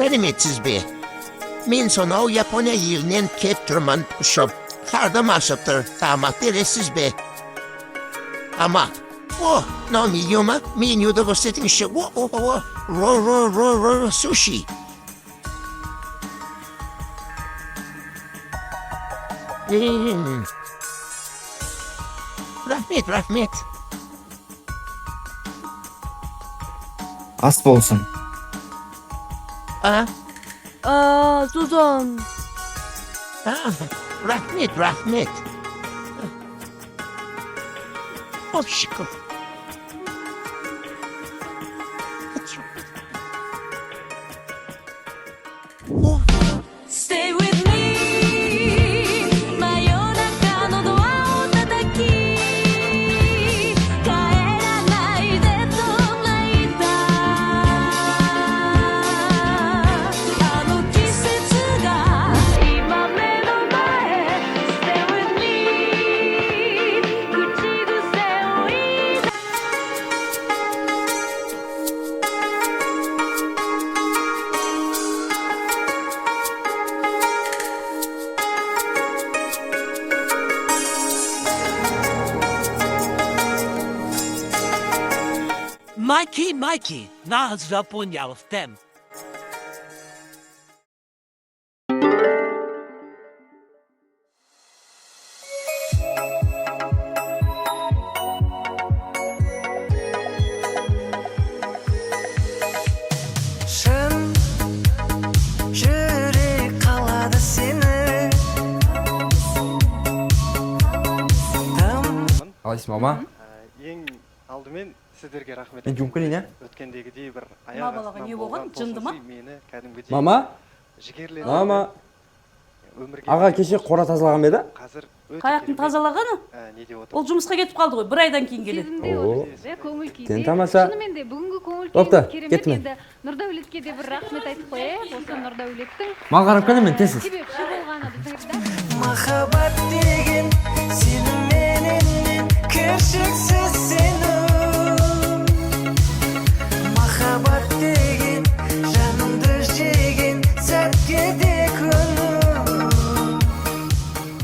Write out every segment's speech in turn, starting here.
Selametsiz be. Men sonov Yaponiya yilinden kep turman ushab. Karda maşaptır. Damat deresiz be. Ama no menüma menüda gösterdiğin işte sushi. Rahmet. Ас болсын. Suzan. Rahmet. Hoşçakal. Stay with me 真夜中のドアを叩き帰らないでと泣いたあの季節が今目の前 Stay with me 口癖を言い出Mikey, naz Japonya tem. Шын жүрек қалады сені Қалайсың, мама? Ең алдымен сіздерге рахмет. Мен жұмып келейін, Өткендегідей бір Мына балаға не болған? Жынды ма? Мені кәдімгідей Мама? жігерлендірді. Мама? Өмірге Аға кеше қора тазалаған беді? қазір өте Қаяқтың керемет. тазалағаны? Не деп отыр? Ол жұмысқа кетіп қалды ғой, бір айдан кейін келеді. Сезімде О, отырсыз, көңіл күйде. сен тамаша. Шынымен де бүгінгі көңіл Топта, күйіңіз керемет. кеттім мен. Енді Нұрдәулетке де бір рахмет айтып қояйық. Осы Нұрдәулеттің Маған қарап келемін, тезсіз. себепші болғаны біздің махаббат деген сеніменен кіршіксіз сену махаббат деген жанымды жеген сәтке де көну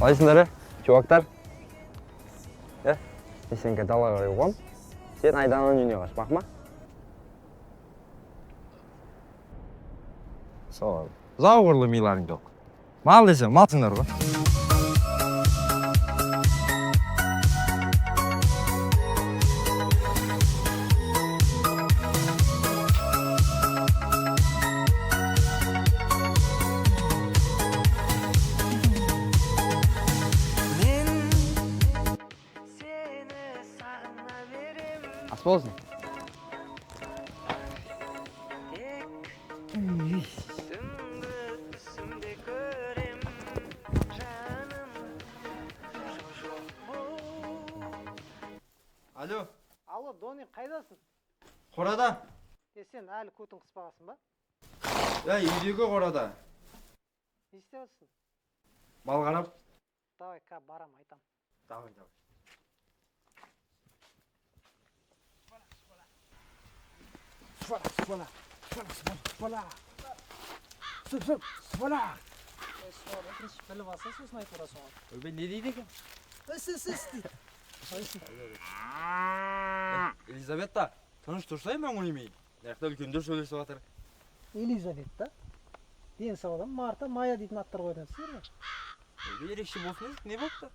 Қалайсыңдар, чувактар? Мен сенге далаға қарай оғам. Сен айданның үйіне қаш, бақма? Сол. Зауырлы миларың жоқ. Мал десем, малсыңдар ғой. мен сені сағына берем Ас болсын. түсімде көрем жаным жоқ Алло, Алло, Дони, қайдасың? қорада. Сен әлі көтің қыспағасың ба? Үйдегі қорада. Не істеп Мал қарап. Давай, барам, айтам. Давай. Біліп алса, сосын айтып ұрасың ғой. Өбе не дейді екен? Іс дейді. Елизавета, тыныш тұрсай мен өлмей. Яқта үлкендер сөйлесіп жатыр. Елизавета. Ден сау адам, Марта, Майя дейтін аттар қойдан сіздер ме? Өбе ерекше болсын, не болыпты?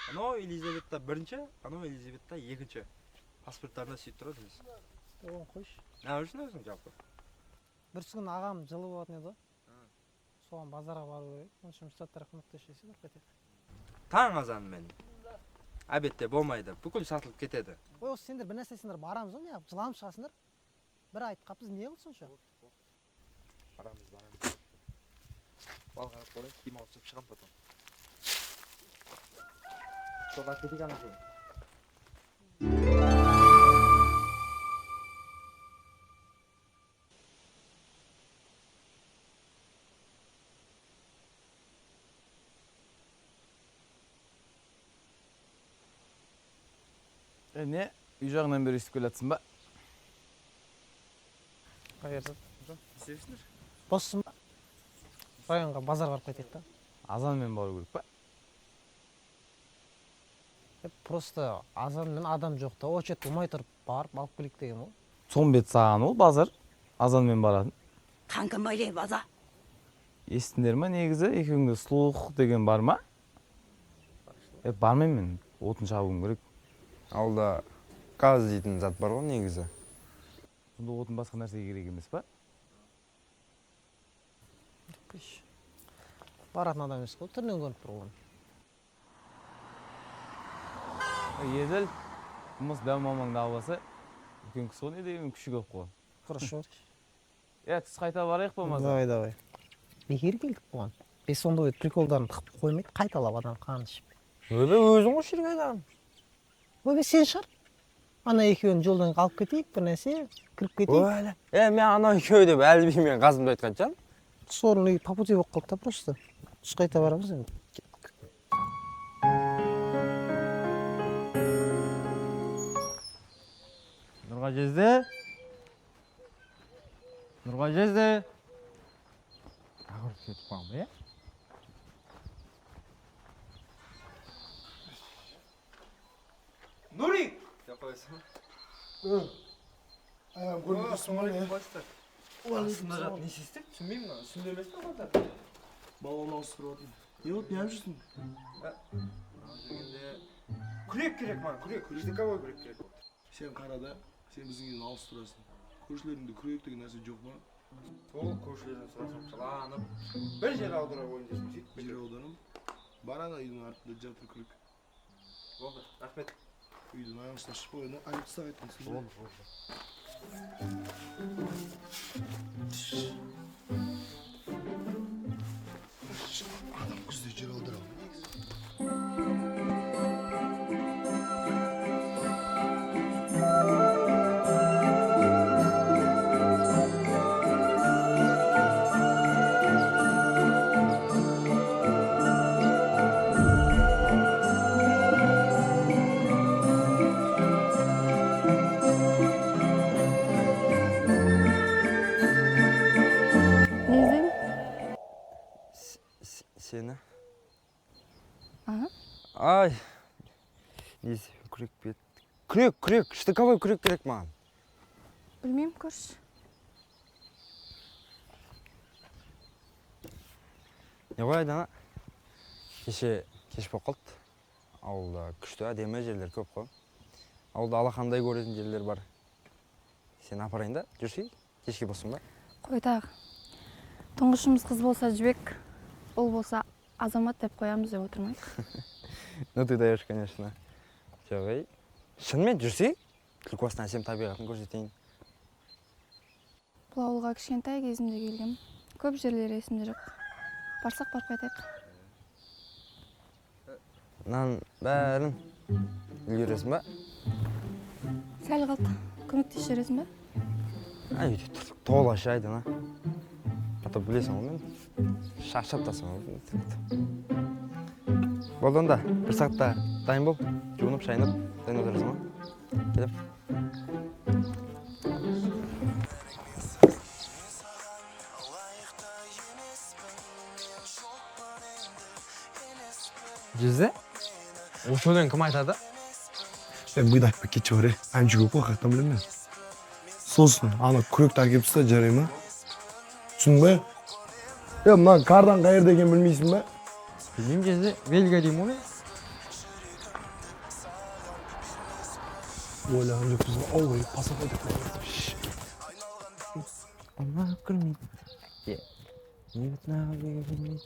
Анау Елизавета бірінші, анау Елизавета екінші. Паспорттарында сөйтіп тұрады өзі. Оған қойшы. Не үшін өзің жалпы? Бір күн ағам жылы болатын еді ғой. Соған базарға бару керек. Оның үшін штаттар көмектесесің бір кетеді. Таң азан мен. Әбетте болмайды, бүкіл сатылып кетеді. Ой, осы сендер бір нәрсе сендер барамыз ғой, неғып жыланып шығасыңдар. Бір айтып қаппыз, не қылды сонша? Барамыз. Бал қарап қойып, киім ауысып шығам потом. Содан кетейік анасы. Не, үй жағынан бері естіп келатсың ба? Қайырсың? Sevsinler. Боссың ба? районға базарға барып қайтайық та. Азанмен бару керек па? Просто азанмен адам жоқ та, очет болмай тұрып барып алып келейік деген ғой. Son бет саған ол базар. Азанмен баратын. Kanka böyle baza. Естіңдер ма негізі екеуіңде слух деген бар ма? Бармаймын мен. Отын шабуым керек. Ауылда газ дейтін зат бар ғой негізі. Сонда отын басқа нәрсеге керек емес па? Баратын адам емес қой, түрінен көрініп тұр ғой. Еділ, жұмыс дәу мамаңды албаса, үлкен кісі ғой не деген күші көп қой. Хорошо. Түс қайта барайық болмаса. Давай. Бекер келдік бұған. Бес сонда приколдарын тықып қоймайды, қайталап адам қан ішіп. Өзің ғой жүрген адам. Сен шар. Ана екеуін жолдан алып кетейік, бір нәрсе, кіріп кетейік. Мен ана екеуі деп әлбей мен қазымды айтқан жан. Сорлы по пути болып қалды просто. Түс қайта барамыз енді. Нұрға жезді. Нұрға жезді. Ағырып кетіп қалым, е? Нұрик! Деп қойсын. Аяғым көрініп тұрсың ғой, Астында жат не істеп? Түсінбеймін ма? Түсінді емес пе қазір? баланы ауыстырып отырмын. Не болды, не алып жүрсің? Күрек керек маған, күрек. Күректіковой күрек керек. Сен қара да, сен біздің үйден ауыстырасың. Көршілеріңде күрек деген нәрсе жоқ ма? Сол көршілерден сұрасам жыланып. Бір жер аудара қойын десем сөйтіп. Жер аударым. Бар ана үйдің артында жатыр күрек. Болды, рахмет. Үйдің аяғын шықпай қойды, айып тастап айттың. Болды. Адам күзде жер аудара алмайды. Сені? Ага. Ай. Несі, күрек бет. Күрек. Штыковой күрек керек маған. Білмеймін, көрші. Не ғой айдана? Кеш болып қалды. Ауылда күшті әдемі жерлер көп қой. Ауылда алақандай көретін жерлер бар. Сен апарайын да, жүрсей? Кешке болсын ба? Қой тағы. Тұңғышымыз қыз болса жібек, ол болса азамат деп қоямыз деп отырмайық. Ну ты даешь, конечно. Жоқ, шынымен жүрсей? Түлкібастан әсем табиғатын көрсетейін. Бұл ауылға кішкентай кезімде келгем. Көп жерлер есімде жоқ. Барсақ барып қайтайық. Мынаның бәрін үлгересің ба? Сәл қалды. Көмектесіп жібересің ба? Үйде тұрдық, толашы айдана. Ата білесің ғой мен. Шаршаптасың ғой. Болды онда, бір сағатта дайын бол. Жуынып, шайынып, дайын отырасың ғой. Келіп. Жүзі? Осы өлең кім айтады? Мен бұйда айтпай кетші бар, әнші көп қой, қақтан білем мен. Сосын, ана күректі әкеп тастады, жарай ма? Түсін бе? Мына қардан қайыр деген білмейсің бе? Білмеймін кезі, белгі деймін оны. Ойлаған жоқ бізге, ауылға паса қойдық. Аллах көрмейді. Не бүтін аға беге білмейді.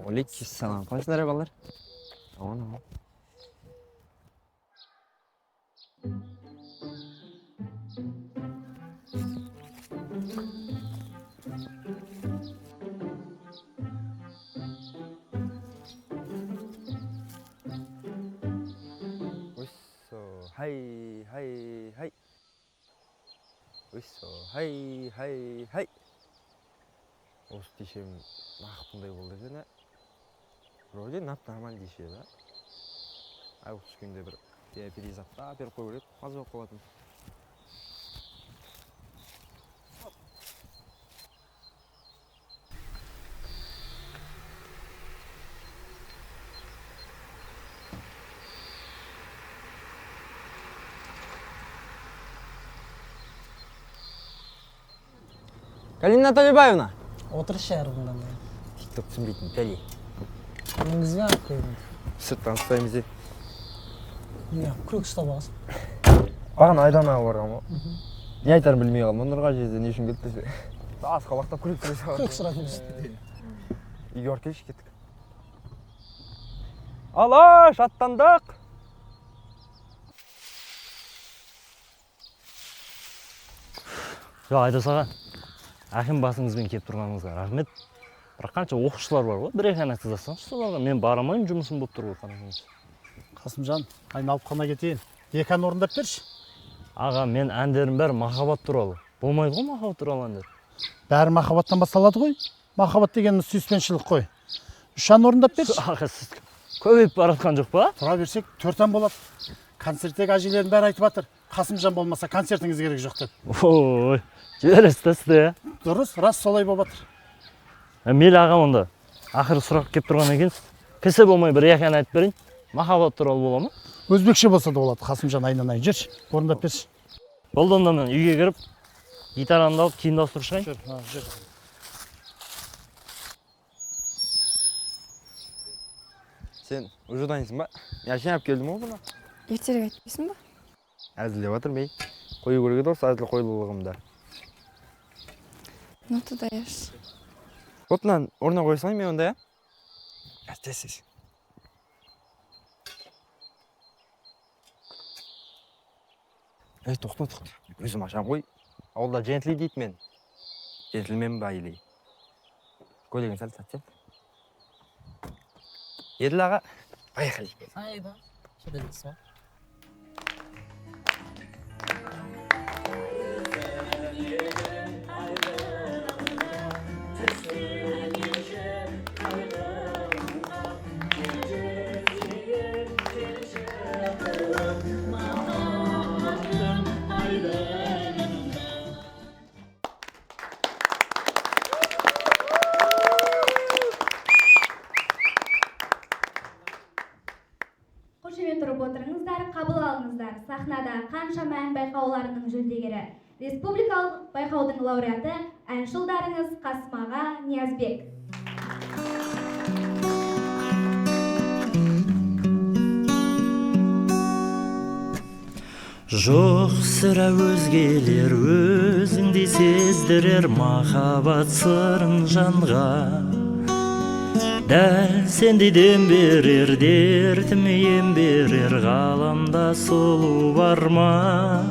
Алейкиссалам. Қалайсыңдар балалар? Аман. Хай. Өйсо, хай. Осы дешем нақытындай болды екен, вроде нормально деше, да? Ай, түскенде бір перезатта беріп қой көрек, маза болып қалатын. Галина Толебаевна. Отыршы ярығында. Тикток түсінбейтін пәле. Мыңызға алып қойдым. Сырттан ұстаймыз де. Күрек ұстап аласың. Аған айдан аға барған ғой. Не айтарын білмей қалым. Онырға жерде не үшін келді десе. Аз қалақтап күрек түресе бар. Күрек сұрап жүрсің. Үйге барып келші кеттік. Алаш, аттандық! Жоқ, Айдос аға, әкім басыңызбен келіп тұрғаныңызға рахмет. Бірақ қанша оқушылар бар ғой, бір-екі ән айтқызасаңызшы соларға. Мен барамайын, жұмысым болып тұр ғой, қараңыз. Қасымжан, айналып қана кетейін. Екі ән орындап берші. Аға, мен әндерім бәрі махаббат туралы. Болмайды ғой махаббат туралы әндер. Бәрі махаббаттан басталады ғой. Махаббат дегеніміз сүйіспеншілік қой. Үш ән орындап берші. Аға, сіз көбейіп баратқан жоқ па? Тұра берсек, 4 ән болады. Концерттегі әжелердің бәрі айтып жатыр. Қасымжан болмаса концертіңіз керек жоқ деп. Ой, жібересіз де сізді. Дұрыс, рас солай болып жатыр. Мейлі ағам онда. Ақыры сұрақ келіп тұрған екенсіз. Кісі болмай бір-екі ән айтып берейін. Махаббат туралы бола ма? Өзбекше болса да болады. Қасымжан айналайын жүрші. Орындап берші. Болды онда мен үйге кіріп, гитарамды алып киімді ауыстырып шығайын. Жүр. Сен уже дайынсың ба? Я жинап келдім ғой бұны. Ертерек айтпайсың ба? Әзілдеп жатыр бей. Қою көрге дұрыс әзіл қойлылығымда. Ноты даяш. Отынан орнына қоя салайын мен онда, я? Тез. Тоқта. Өзім ашам қой. Ауылда джентли дейді мен. Джентльмен ба или? Көйлегін сәл сәтсен. Еділ аға, поехали. Айда. Шеделесің ба? Қошемет тұрып отырыңыздар, қабыл алыңыздар. Сахнада қаншама ән байқауларының жүлдегері, республикалық байқаудың лауреаты, әншілдарыңыз Қасым аға, Ниязбек. Жоқ сірә өзгелер өзіңдей сездірер махаббат сырын жанға. Дәл сендей дем берер, дертіме ем берер, ғаламда сұлу бар ма?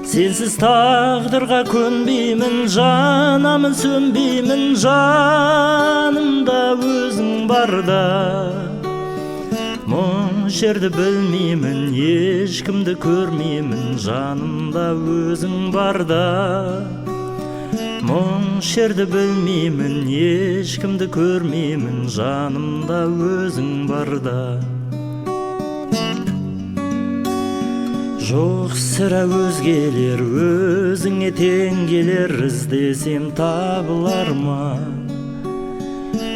Сенсіз тағдырға көнбеймін, жанамын сөнбеймін, жанымда өзің барда. Мұң жерді білмеймін, ешкімді көрмеймін, жанымда өзің барда. Мұң жерді білмеймін, ешкімді көрмеймін, жанымда өзің барда. Жоқ сірә өзгелер өзіңе тең келер, іздесем табылар ма?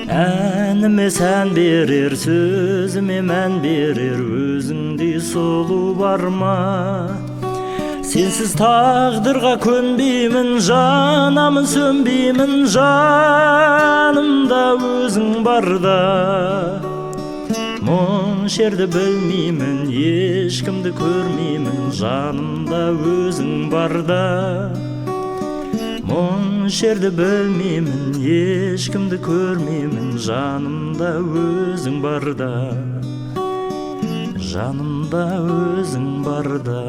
Әніме сән берер, сөзіме мән берер, өзіңдей сұлу бар ма? Сенсіз тағдырға көнбеймін, жанамын сөнбеймін, жанымда өзің барда. Мұң жерді білмеймін, ешкімді көрмеймін, жанымда өзің барда. Мұң жерді білмеймін, ешкімді көрмеймін, жанымда өзің барда. Жанымда өзің барда.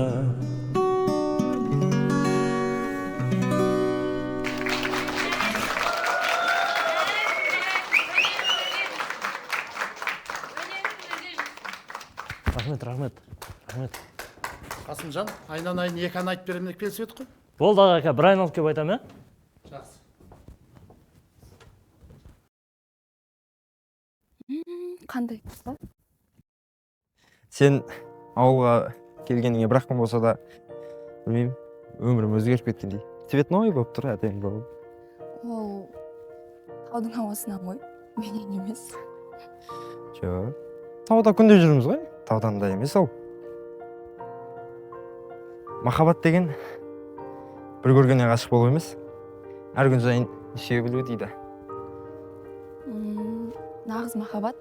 Рахмет. Қасымжан, айналайын екі ән айтып беремін деп келісіп едік қой. Болды аға, бір айналып келіп айтам, Жақсы. Қандай? Сен ауылға келгеніңе бір күн болса да, білмеймін, өмірім өзгеріп кеткендей. Цветной болып тұр, әдемі болып. Ол таудың ауасынан ғой, менен емес. Жоқ. Тауда күнде жүрміз ғой, таудан да емес ол. Махаббат деген бір көргеннен ғашық болу емес, әр күн сайын сүйе білу дейді. Нағыз махаббат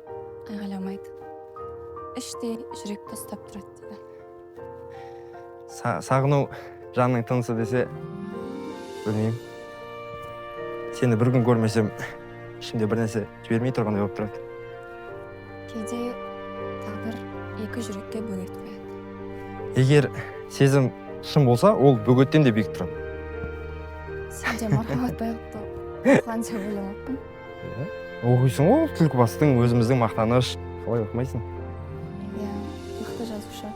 айғайламайды. Іштей жүректі ұстап тұрады дейді. Сағыну жанның тынысы десе, білмеймін. Сені бір күн көрмесем, ішімде бір нәрсе жібермей тұрғандай болып тұрады. Кейде тағдыр екі жүрекке бөгет қояды. Егер сезім шын болса, ол бөгеттен де биік тұрады. Сен де махаббат байғұтты қанша ойламаппын. Оқисың ғой, Түлкібастың өзіміздің мақтаныш. Қалай оқымайсың? Иә, мықты жазушы.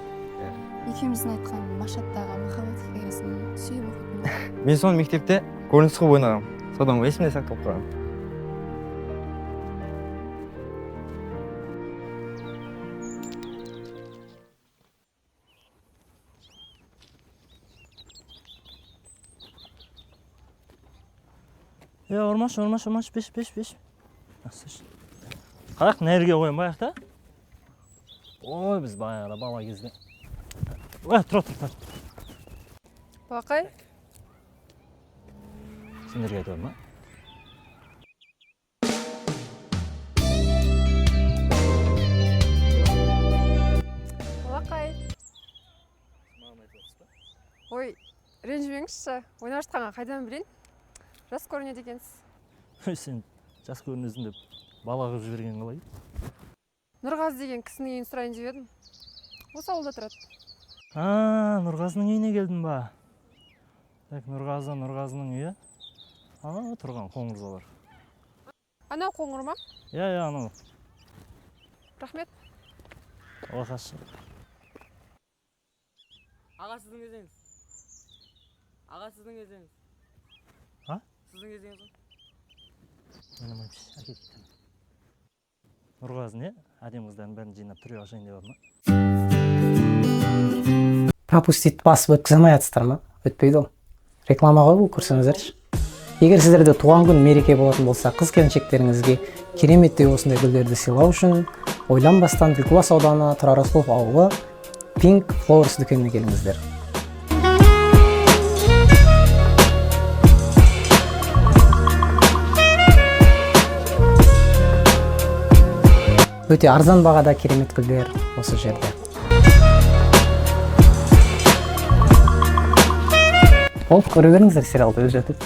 Екеуміздің айтқан Машаттағы махаббат хикаясын сүйіп оқитын. Мен соны мектепте көрініс қылып ойнағам. Содан есімде сақталып қалған. Ормаш, беш. Қаяқ нәрге қойынбайық та? Ой, біз баяғыда бала кезде. Тұр. Бақай? Сендерге айтып ма? Бақай? Ой, ренжімеңізші. Ойнап жатқанға қайдан білейін? Жас көрінеді екенсіз. Сен жас көрінесің деп бала қылып жіберген қалай? Нұрғазы деген кісінің үйін сұрайын деп едім. Осы ауылда тұрады. Нұрғазының үйіне келдің ба? Так, Нұрғазының үйі. Ана тұрған қоңыр залар. Анау қоңыр ма? Иә, анау. Рахмет. Олақашы. Аға сіздің өзіңіз. А? Сіздің өзіңіз ғой. Ойнамаймыз, әкеттім. Нұрғазы не? Әдем қыздардың бәрін жинап түрге ашайын деп ма? Пропустить басып өткізе алмайатсыздар ма? Өтпейді ол. Реклама ғой бұл, көрсеңіздерші. Егер сіздерде туған күн мереке болатын болса, қыз-келіншектеріңізге кереметтей осындай гүлдерді сыйлау үшін ойланбастан Түлкібас ауданы Тұрар Рысқұлов ауылы Pink Flowers дүкеніне келіңіздер. Өте арзан бағада керемет гүлдер осы жерде. Ол көре беріңіздер, сериалды өз жатып.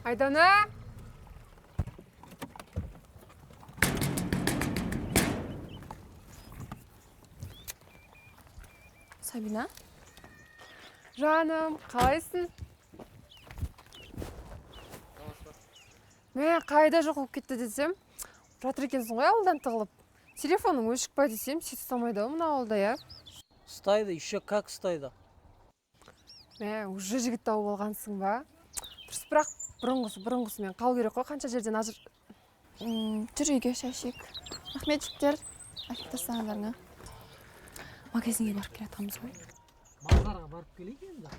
Айдана! Сабина? Жаным, қалайсың? Мә, қайда жоқ болып кетті десем, жатыр екенсің ғой ауылдан тығылып. Телефоның өшік па десем, сет ұстамайды мына ауылда, я? Ұстайды, еще как ұстайды. Мә, уже жігіт тауып алғансың ба? Дұрыс, бірақ бұрынғысымен қал керек қой, қанша жерден ажыр... Жүр үйге шәшек. Рахмет жігіттер, әкеп тастағандарыңа. Магазинге барып келе жатқанбыз ғой. Мазарға барып келейік енді.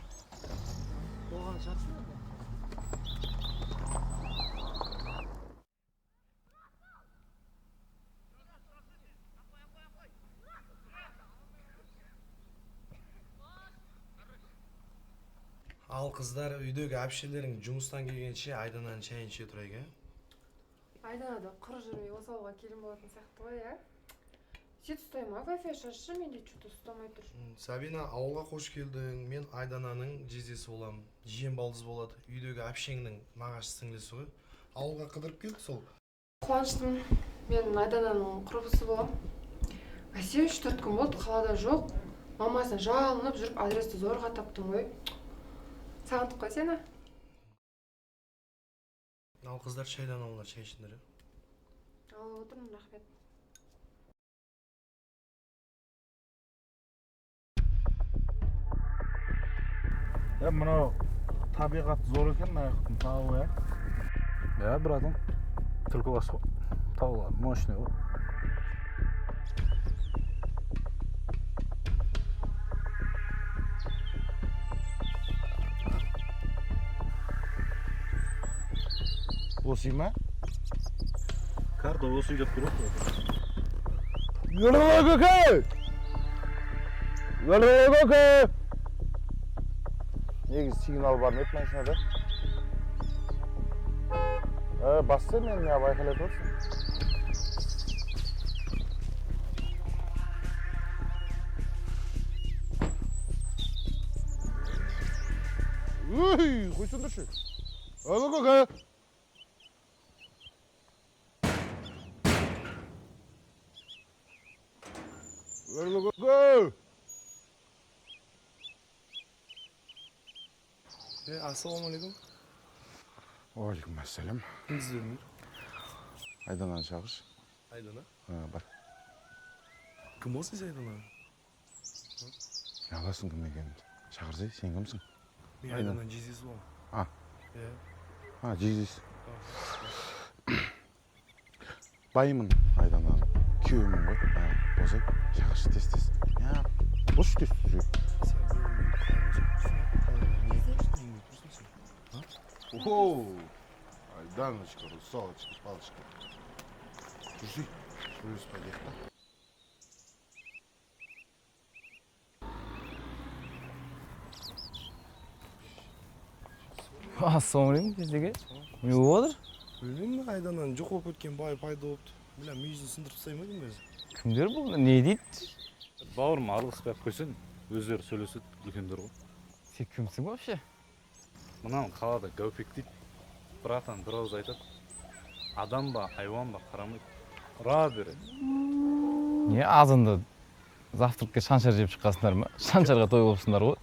Оған шаршын еді. Ал қыздар, үйдегі әпшелерің жұмыстан келгенше Айдананы шайын іше тұрайық, ә? Айданада құр жүрмей осы ауылға келін болатын сияқты ғой, ә? Сет ұстай ма, кофе шашы, менде что-то ұстамай тұр. Сабина, ауылға қош келдің. Мен Айдананың жездесі болам. Жиен балдыз болады. Үйдегі әпшеңнің нағашы сіңлісі ғой. Ауылға қыдырып келді сол. Қуаныштым. Мен Айдананың құрбысы болам. Бәсе 3-4 күн болды, қалада жоқ. Мамасына жалынып жүріп, адресті зорға таптым ғой. Сағындық қой сені? Ал қыздар шайдан алыңдар, шай ішіңдер. Алып отырмын, рахмет. Мынау табиғат зор екен, аяқтың тауы, ә? Иә, братан. Түлкібас қой. Таулар, мощный ғой. Осый ма? Карта осый деп тұрып. Гырла көке! Гырла көке! Негіз сигнал бар ма еді машинада? Басса мен не байқалап отырсың. Uy, қойсыңдаршы. Alo көке. Alo көке. Ассалаумағалейкум. Уалейкум ассалам. Кімді іздедіңдер? Айдананы шақыршы. Айдана? Бар. Кім болсын сен Айдана? Не аласың кім екенін? Шақырсай, сен кімсің? Мен Айданан жездесі боламын. Жездесі. Байымын Айданан. Күйеуімін ғой. Бозай, шақыршы тез-тез. Бош тез-тез жүр. Оу, Айданочка, русалочка, палочка. Жүрсей, өз поехали. Ассалаумағалейкум кездеге. Не болып отыр? Білмеймін, Айданан жоқ болып кеткен бай пайда болыпты. Білем, мүйізін сындырып тастай ма деймін өзі? Кімдер бұл? Не дейді? Бауырым араласпай қойсын, өздері сөйлеседі, үлкендер ғой. Сен кімсің вообще? Мынау қалада Гаупек дейді. Братан бір ауыз айтады. Адам ба, хайуан ба қарамайды. Ұра береді. Не азында завтракқа шаншар жеп шыққасыңдар ма? Шаншарға той болыпсыңдар ғой.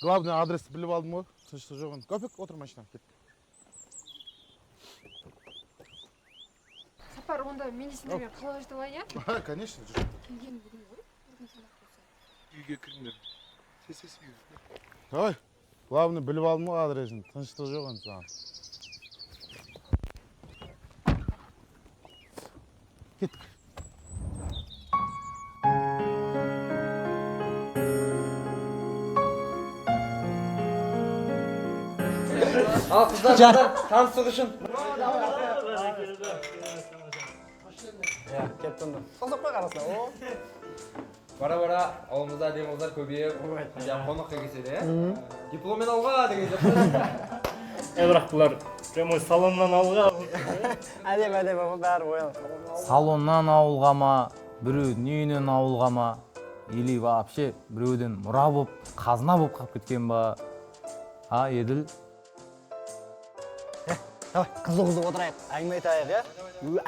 Главный адресті біліп алдым ғой. Тыныштық жоғын. Көпек, отыр машинам, кет. Сапар, онда мен сендермен қалай жетіп алайын, иә? Конечно, жүр. Келген бүгін ғой. Бүгін санақ болса. Үйге кіріңдер. Сес үйге. Давай. Главный біліп алдым ғой адресін. Тыныштық жоғын саған. Кеттік. Al kızlar, tanıştık için. Кетті онда. Созақ қой қарасына, о. Бара-бара ауылымызда әдемі көбейіп, қонаққа келсе де, дипломмен алға деген деп. Бірақ бұлар прямой салоннан алға. Әдем бәрі оянып. Салоннан ауылға ма, біреудің үйінен ауылға ма, или вообще біреуден мұра болып, қазына болып қалып кеткен ба? Еділ? Давай, қызу отырайық, әңгіме айтайық, иә?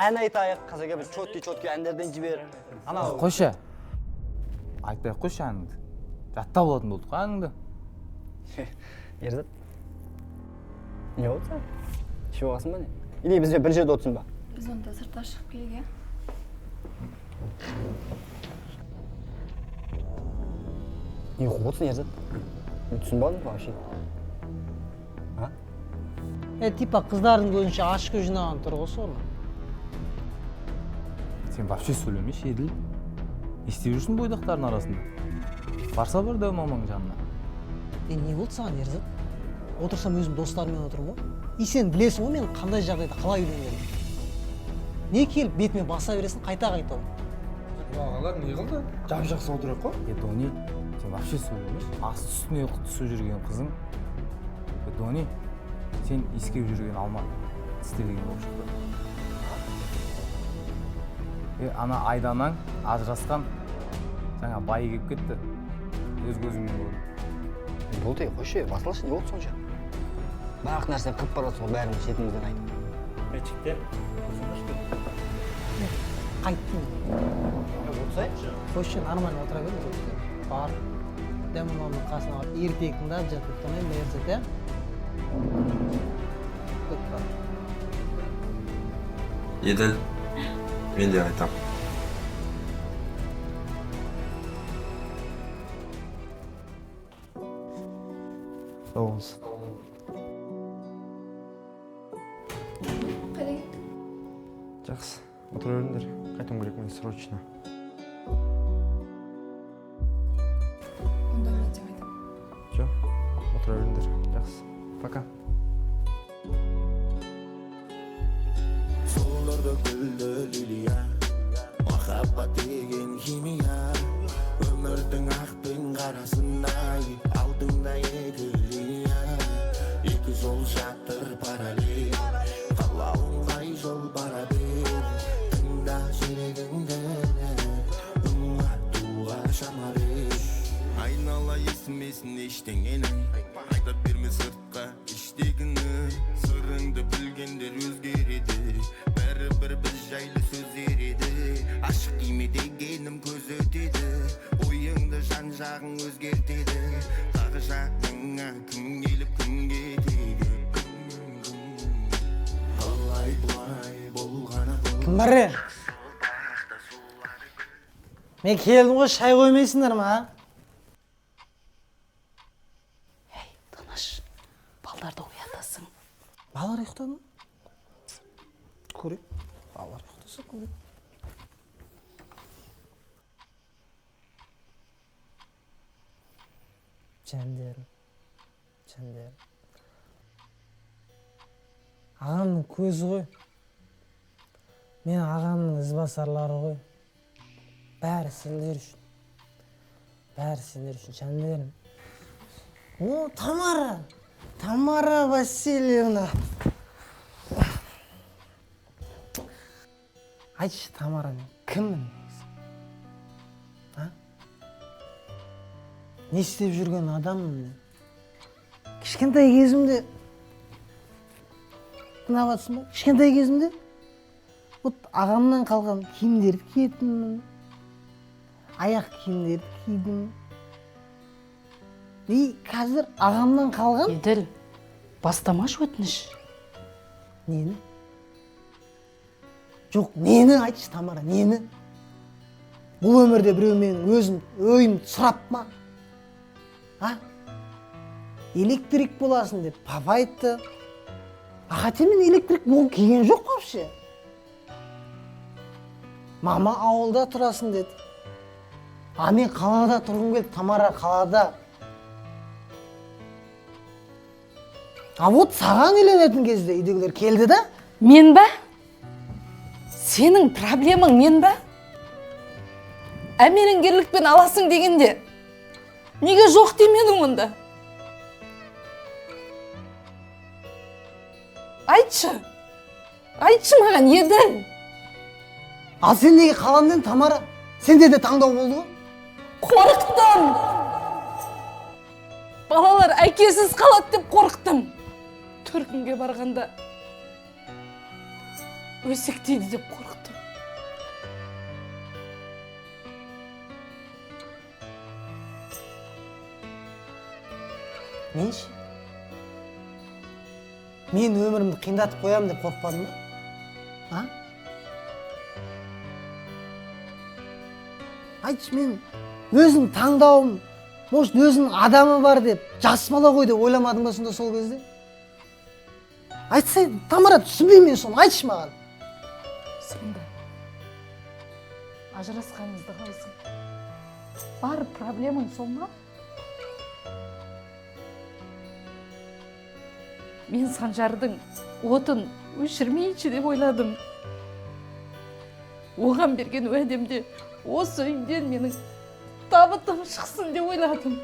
Ән айтайық, қазірге бір чөткі әндерден жібер. Қойшы. Айтпай-ақ қойшы әніңді. Жатта болатын болдық әніңді. Ерзат. Не болды сен? Ішіп алғасың ба не? Или бізбен бір жерде отырсың ба? Біз онда сыртқа шығып келге. Не қуытсың, Ерзат? Түсінбадың ба вообще? Типа қыздардың көзінше ашық жинаған тұр ғой соны. Сен вообще сөйлемеш, Еділ. Не істеп жүрсің бойдақтардың арасында? Барса бар дәу мамаң жанына. Не болды саған, Ерзат? Отырсам өзім достарыммен отырмын ғой. Сен білесің ғой мен қандай жағдайда қалай үйленгенім. Не келіп бетіме баса бересің, қайта ғой. Ағалар не қылды? Жап-жақсы отырайық қой. Дони, сен вообще сөйлемеш. Асты үстіне түсіп жүрген қызың. Дони, сен искеп жүрген алма істелеген болып шықты. Ана Айданаң ажырасқан, жаңа байы келіп кетті. Өз көзіңмен көрдім. Болды, қойшы, басылашы, не болды сонша? Бақ нәрсе қып барасың ғой бәрін шетімізден айтып. Мечіктен. Қайттың. Отырсай? Қойшы, нормально отыра беріңіз. Бар. Дәм мамамның қасына барып, ертектің да жатып тұрмайын ба Ерзат, иә? Еділ, мен де айтам. Сау болыңыз. Қайда кеттің? Жақсы, отыра беріңдер. Қайтуым керек мен срочно. Онда мен сен айтамын. Жоқ, отыра беріңдер. Жақсы. Пока. Sollarda güldü liliya, muhabbat degen himiya. Ömürдің ақтың қарасындай, алдыңда екі линия. Екі жол жатыр параллель, қалауың қай жол бара бер. Тыңда жүрегіңді, туға шама бер. Айнала естімесін ештеңені, айтып берме сыртқа іштегіні. Сырыңды білгендер өзгереді, бәрібір біз жайлы сөз ереді. Ашық киме дегенім көз өтеді, ойыңды жан жағың өзгертеді. Тағы жағыңа кім келіп кім кетеді. Қалай бұлай болғаны бұл. Кім бар е? Мен келдім ғой, шай қоймайсыңдар ма? Ей, Тыныш, балдарды оятасың. Балалар ұйықтады ма? Көрейік. Балалар ұйықтаса көрейік. Жәндерім. Ағамның көзі ғой. Мен ағамның ізбасарлары ғой. Бәрі сендер үшін, жәндерім. О, Тамара Васильевна. Айтшы, Тамара, мен кіммін? Не істеп жүрген адаммын мен? Кішкентай кезімде, мынаватсың ба? Кішкентай кезімде ағамнан қалған киімдерді киетінмін, аяқ киімдерді кидім. И қазір ағамнан қалған... Еділ, бастамаш өтініш. Нені? Жоқ, нені айтшы, Тамара, нені? Бұл өмірде біреу менің өзім ойымды сұрап ма? Электрик боласың деп папа айтты. Хотя мен электрик болып келген жоқ вообще. Мама ауылда тұрасың деді. Мен қалада тұрғым келді, Тамара, қалада. Вот саған үйленетін кезде үйдегілер келді да? Мен ба? Сенің проблемаң мен ба? Менің аласың дегенде. Неге жоқ демедің онда? Айтшы маған, Еділ. Ал сен неге қаламдың, Тамара? Сенде де таңдау болды ғой? Қорықтым. Балалар әкесіз қалады деп қорықтым. Төркінге барғанда өсектейді деп қорықтым. Менші? Мен өмірімді қиындатып қоямын деп қорқпадым ба? Айтшы, мен өзім таңдауым, может, өзінің адамы бар деп, жас бала ғой деп ойламадым ба сонда сол кезде? Айтсай, Тамара, түсінбеймін мен соны, айтшы маған. Сонда, ажырасқанымызды қалайсың? Бар проблемаң сол ма? Мен Санжардың отын өшірмейінші деп ойладым. Оған берген уәдемде осы үйден менің табытым шықсын деп ойладым.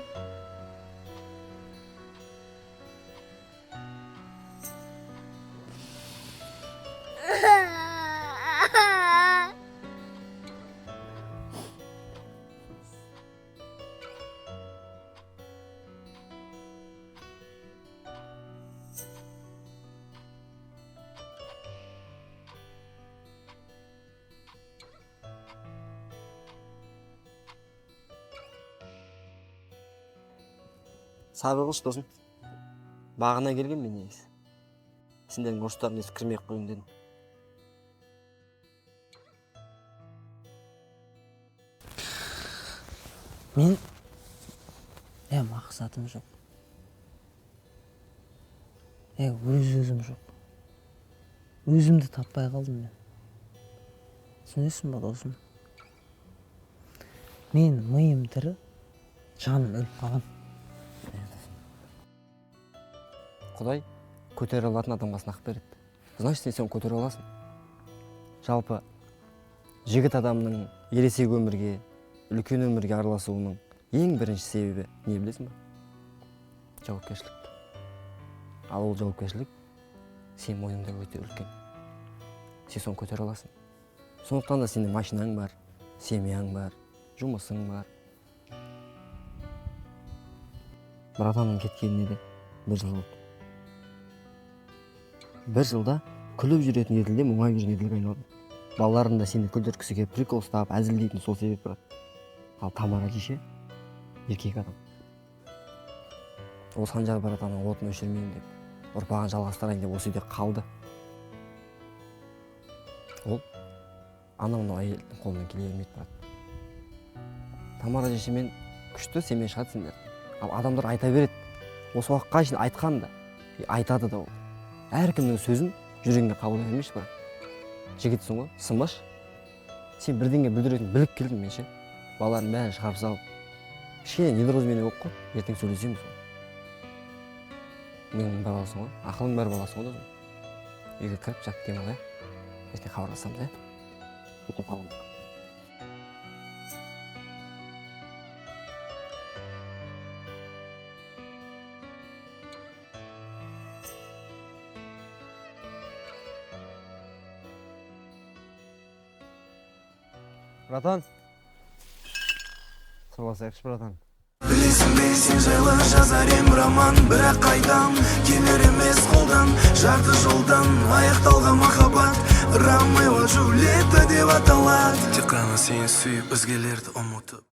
Сабыр қылшы досым. Бағына келген мен негізі. Сендердің ұрыстарын естіп кірмей-ақ қояйын дедім. Мен мақсатым жоқ. Өзім жоқ. Өзімді таппай қалдым мен. Түсінесің ба досым? Мен миым тірі, жаным өліп қалған. Құдай көтере алатын адамға сынақ береді. Значит, сен көтере аласың. Жалпы жігіт адамның ересек өмірге, үлкен өмірге араласуының ең бірінші себебі не білесің ба? Жауапкершілік. Ал ол жауапкершілік сен мойныңда өте үлкен. Сен соны көтере аласың. Сондықтан да сенің машинаң бар, семьяң бар, жұмысың бар. Братаның кеткеніне де 1 жыл болды. 1 жылда күліп жүретін еділде мұңайып жүрген еділге айналдым. Балаларым да сені күлдіргісі келіп прикол ұстап, әзілдейтін сол себеп брат. Ал Тамара кеше еркек адам. Ол Санжар братаның отын өшірмейін деп, ұрпағын жалғастырайын деп осы үйде қалды. Ол анау әйелдің қолынан келе бермейді брат. Тамара жешемен күшті, семен шығатсыңдар. Ал адамдар айта береді. Осы уақытқа шейін айтқан да, айтады да ол. Әркімнің сөзін жүрегіңе қабылдай бермейші брат. Жігітсің ғой, сынбаш. Сен бірдеңе бүлдіретінін біліп келдің мен ше. Балалардың бәрін шығарып салып. Кішкене недорозумение болып қой, ертең сөйлесеміз ғой. Менің бар баласың ғой, ақылың бар баласың ғой да. Үйге кіріп жат демалайық. Ертең хабарласамыз, ертең хабарласамыз. Братан. Сырласайықшы, братан. Білесің бе, сен жайлы жазар ем роман, бірақ қайдам келер емес қолдан. Жарты жолдан аяқталған махаббат Ромео Джульетта деп аталады. Тек қана сені сүйіп өзгелерді ұмытып.